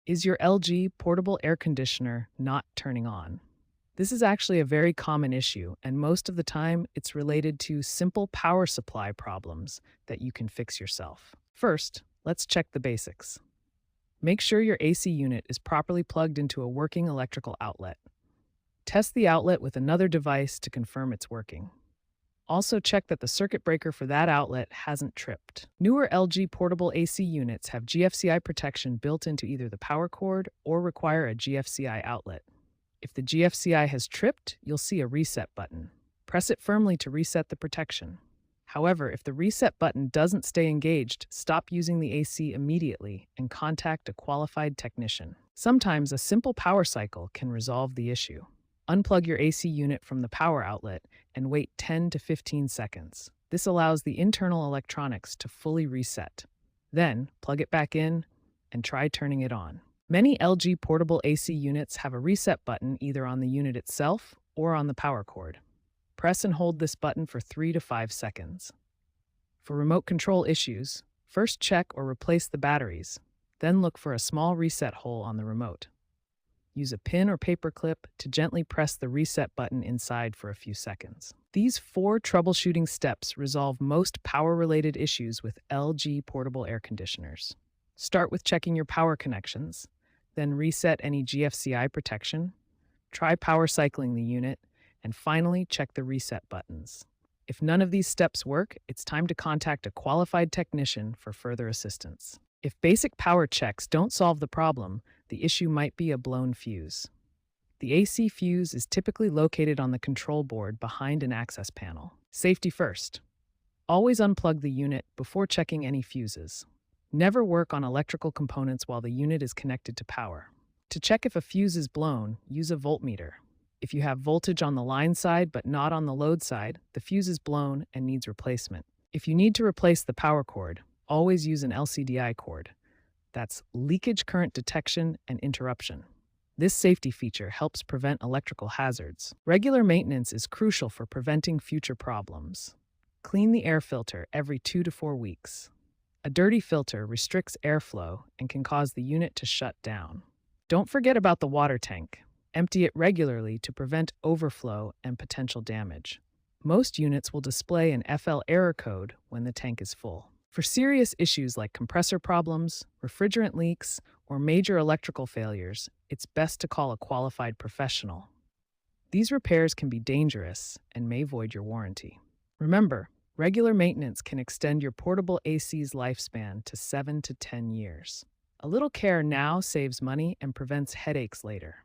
Is your LG portable air conditioner not turning on? This is actually a very common issue, and most of the time it's related to simple power supply problems that you can fix yourself. First, let's check the basics. Make sure your AC unit is properly plugged into a working electrical outlet. Test the outlet with another device to confirm it's working. Also, check that the circuit breaker for that outlet hasn't tripped. Newer LG portable AC units have GFCI protection built into either the power cord or require a GFCI outlet. If the GFCI has tripped, you'll see a reset button. Press it firmly to reset the protection. However, if the reset button doesn't stay engaged, stop using the AC immediately and contact a qualified technician. Sometimes a simple power cycle can resolve the issue. Unplug your AC unit from the power outlet and wait 10 to 15 seconds. This allows the internal electronics to fully reset. Then, plug it back in and try turning it on. Many LG portable AC units have a reset button either on the unit itself or on the power cord. Press and hold this button for 3 to 5 seconds. For remote control issues, first check or replace the batteries, then look for a small reset hole on the remote. Use a pin or paper clip to gently press the reset button inside for a few seconds. These 4 troubleshooting steps resolve most power-related issues with LG portable air conditioners. Start with checking your power connections, then reset any GFCI protection, try power cycling the unit, and finally check the reset buttons. If none of these steps work, it's time to contact a qualified technician for further assistance. If basic power checks don't solve the problem, the issue might be a blown fuse. The AC fuse is typically located on the control board behind an access panel. Safety first. Always unplug the unit before checking any fuses. Never work on electrical components while the unit is connected to power. To check if a fuse is blown, use a voltmeter. If you have voltage on the line side but not on the load side, the fuse is blown and needs replacement. If you need to replace the power cord, always use an LCDI cord. That's leakage current detection and interruption. This safety feature helps prevent electrical hazards. Regular maintenance is crucial for preventing future problems. Clean the air filter every 2 to 4 weeks. A dirty filter restricts airflow and can cause the unit to shut down. Don't forget about the water tank. Empty it regularly to prevent overflow and potential damage. Most units will display an FL error code when the tank is full. For serious issues like compressor problems, refrigerant leaks, or major electrical failures, it's best to call a qualified professional. These repairs can be dangerous and may void your warranty. Remember, regular maintenance can extend your portable AC's lifespan to 7 to 10 years. A little care now saves money and prevents headaches later.